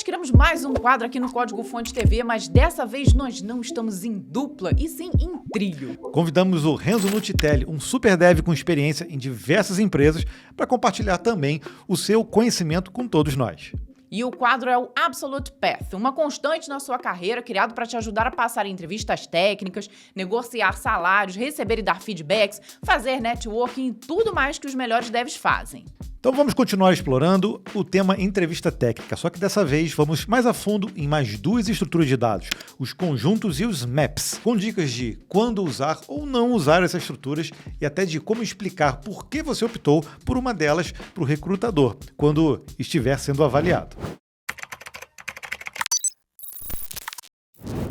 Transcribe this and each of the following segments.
criamos mais um quadro aqui no Código Fonte TV, mas dessa vez nós não estamos em dupla, e sim em trio. Convidamos o Renzo Nutitelli, um super dev com experiência em diversas empresas, para compartilhar também o seu conhecimento com todos nós. E o quadro é o Absolute Path, uma constante na sua carreira, criado para te ajudar a passar em entrevistas técnicas, negociar salários, receber e dar feedbacks, fazer networking e tudo mais que os melhores devs fazem. Então vamos continuar explorando o tema entrevista técnica, só que dessa vez vamos mais a fundo em mais duas estruturas de dados, os conjuntos e os maps, com dicas de quando usar ou não usar essas estruturas e até de como explicar por que você optou por uma delas para o recrutador, quando estiver sendo avaliado.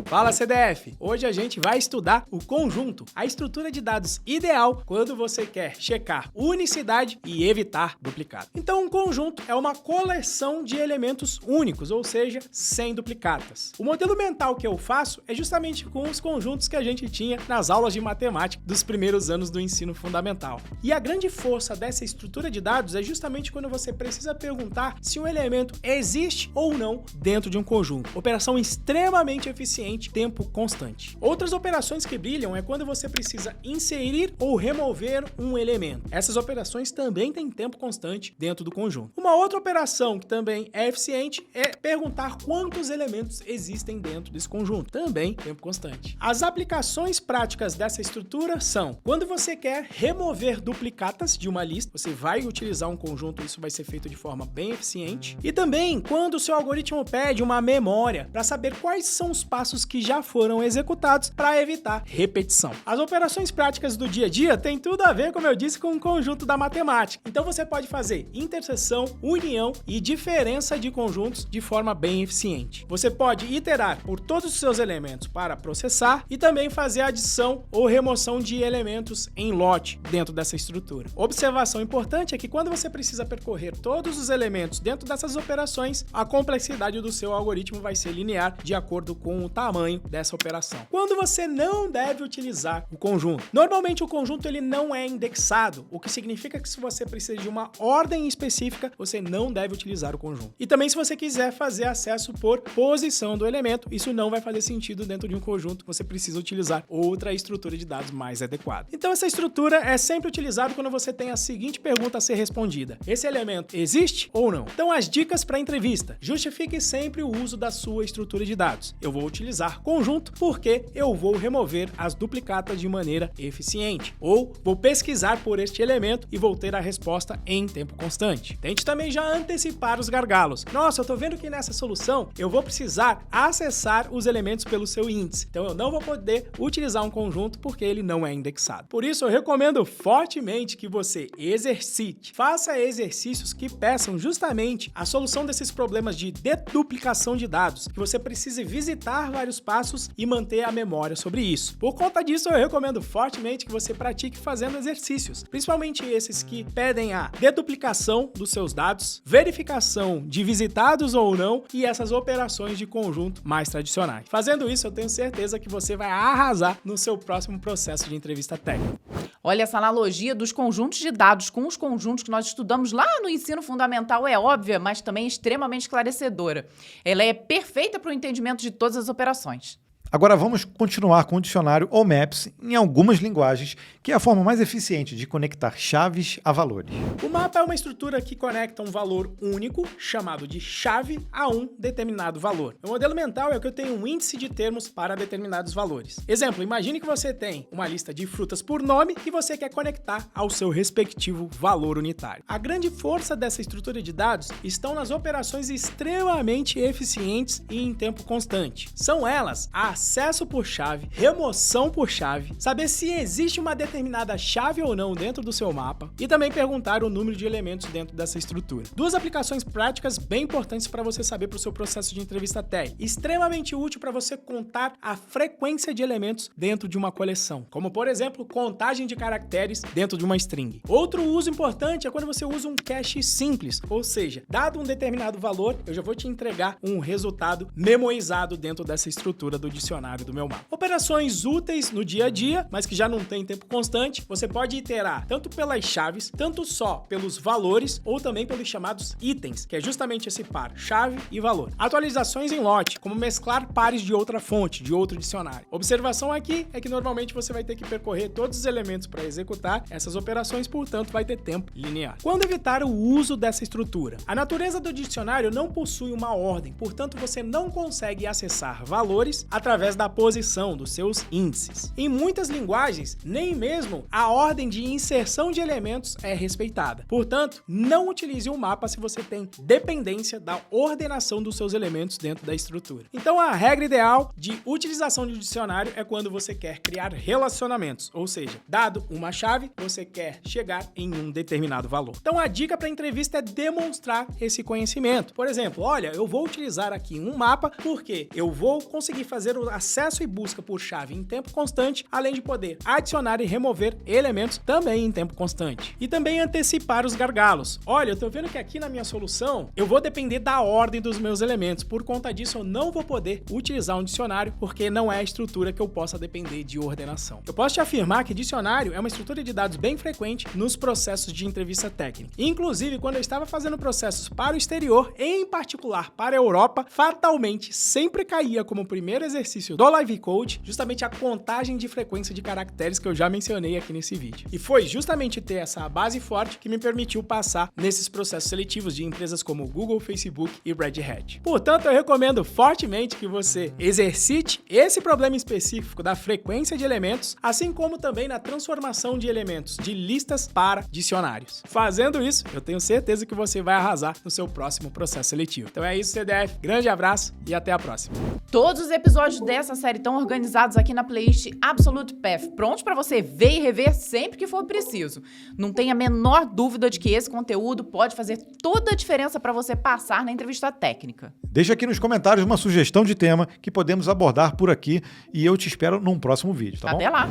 Fala CDF! Hoje a gente vai estudar o conjunto, a estrutura de dados ideal quando você quer checar unicidade e evitar duplicado. Então um conjunto é uma coleção de elementos únicos, ou seja, sem duplicatas. O modelo mental que eu faço é justamente com os conjuntos que a gente tinha nas aulas de matemática dos primeiros anos do ensino fundamental. E a grande força dessa estrutura de dados é justamente quando você precisa perguntar se um elemento existe ou não dentro de um conjunto. Operação extremamente eficiente, tempo constante. Outras operações que brilham é quando você precisa inserir ou remover um elemento. Essas operações também têm tempo constante dentro do conjunto. Uma outra operação que também é eficiente é perguntar quantos elementos existem dentro desse conjunto. Também tempo constante. As aplicações práticas dessa estrutura são quando você quer remover duplicatas de uma lista, você vai utilizar um conjunto, isso vai ser feito de forma bem eficiente. E também quando o seu algoritmo pede uma memória para saber quais são os passos que já foram executados para evitar repetição. As operações práticas do dia a dia têm tudo a ver, como eu disse, com o conjunto da matemática. Então você pode fazer interseção, união e diferença de conjuntos de forma bem eficiente. Você pode iterar por todos os seus elementos para processar e também fazer adição ou remoção de elementos em lote dentro dessa estrutura. Observação importante é que quando você precisa percorrer todos os elementos dentro dessas operações, a complexidade do seu algoritmo vai ser linear de acordo com o tamanho dessa operação. Quando você não deve utilizar o conjunto? Normalmente o conjunto ele não é indexado, o que significa que se você precisa de uma ordem específica, você não deve utilizar o conjunto. E também se você quiser fazer acesso por posição do elemento, isso não vai fazer sentido dentro de um conjunto, você precisa utilizar outra estrutura de dados mais adequada. Então essa estrutura é sempre utilizada quando você tem a seguinte pergunta a ser respondida: esse elemento existe ou não? Então as dicas para a entrevista: justifique sempre o uso da sua estrutura de dados. Eu vou utilizar conjunto porque eu vou remover as duplicatas de maneira eficiente, ou vou pesquisar por este elemento e vou ter a resposta em tempo constante. Tente também já antecipar os gargalos. Nossa, eu tô vendo que nessa solução eu vou precisar acessar os elementos pelo seu índice, então eu não vou poder utilizar um conjunto porque ele não é indexado. Por isso eu recomendo fortemente que você exercite, faça exercícios que peçam justamente a solução desses problemas de deduplicação de dados, que você precise visitar vários passos e manter a memória sobre isso. Por conta disso, eu recomendo fortemente que você pratique fazendo exercícios, principalmente esses que pedem a deduplicação dos seus dados, verificação de visitados ou não e essas operações de conjunto mais tradicionais. Fazendo isso, eu tenho certeza que você vai arrasar no seu próximo processo de entrevista técnica. Olha, essa analogia dos conjuntos de dados com os conjuntos que nós estudamos lá no ensino fundamental é óbvia, mas também extremamente esclarecedora. Ela é perfeita para o entendimento de todas as operações. Agora vamos continuar com o dicionário ou maps em algumas linguagens, que é a forma mais eficiente de conectar chaves a valores. O mapa é uma estrutura que conecta um valor único, chamado de chave, a um determinado valor. O modelo mental é que eu tenho um índice de termos para determinados valores. Exemplo, imagine que você tem uma lista de frutas por nome que você quer conectar ao seu respectivo valor unitário. A grande força dessa estrutura de dados estão nas operações extremamente eficientes e em tempo constante. São elas a acesso por chave, remoção por chave, saber se existe uma determinada chave ou não dentro do seu mapa e também perguntar o número de elementos dentro dessa estrutura. Duas aplicações práticas bem importantes para você saber para o seu processo de entrevista técnica. Extremamente útil para você contar a frequência de elementos dentro de uma coleção, como por exemplo, contagem de caracteres dentro de uma string. Outro uso importante é quando você usa um cache simples, ou seja, dado um determinado valor, eu já vou te entregar um resultado memorizado dentro dessa estrutura do dicionário. dicionário do meu mapa. Operações úteis no dia a dia, mas que já não tem tempo constante, você pode iterar tanto pelas chaves, tanto só pelos valores, ou também pelos chamados itens, que é justamente esse par, chave e valor. Atualizações em lote, como mesclar pares de outra fonte, de outro dicionário. Observação aqui é que normalmente você vai ter que percorrer todos os elementos para executar essas operações, portanto vai ter tempo linear. Quando evitar o uso dessa estrutura? A natureza do dicionário não possui uma ordem, portanto você não consegue acessar valores através da posição dos seus índices. Em muitas linguagens, nem mesmo a ordem de inserção de elementos é respeitada. Portanto, não utilize um mapa se você tem dependência da ordenação dos seus elementos dentro da estrutura. Então a regra ideal de utilização de dicionário é quando você quer criar relacionamentos, ou seja, dado uma chave, você quer chegar em um determinado valor. Então a dica para a entrevista é demonstrar esse conhecimento. Por exemplo, olha, eu vou utilizar aqui um mapa porque eu vou conseguir fazer o acesso e busca por chave em tempo constante, além de poder adicionar e remover elementos também em tempo constante. E também antecipar os gargalos. Olha, eu tô vendo que aqui na minha solução eu vou depender da ordem dos meus elementos. Por conta disso, eu não vou poder utilizar um dicionário porque não é a estrutura que eu possa depender de ordenação. Eu posso te afirmar que dicionário é uma estrutura de dados bem frequente nos processos de entrevista técnica. Inclusive, quando eu estava fazendo processos para o exterior, em particular para a Europa, fatalmente sempre caía como primeiro exercício do Live Code justamente a contagem de frequência de caracteres que eu já mencionei aqui nesse vídeo. E foi justamente ter essa base forte que me permitiu passar nesses processos seletivos de empresas como Google, Facebook e Red Hat. Portanto, eu recomendo fortemente que você exercite esse problema específico da frequência de elementos, assim como também na transformação de elementos de listas para dicionários. Fazendo isso, eu tenho certeza que você vai arrasar no seu próximo processo seletivo. Então é isso, CDF. Grande abraço e até a próxima. Todos os episódios dessa série estão organizados aqui na playlist Absolute Path, prontos para você ver e rever sempre que for preciso. Não tenha a menor dúvida de que esse conteúdo pode fazer toda a diferença para você passar na entrevista técnica. Deixa aqui nos comentários uma sugestão de tema que podemos abordar por aqui e eu te espero num próximo vídeo, tá bom? Até lá!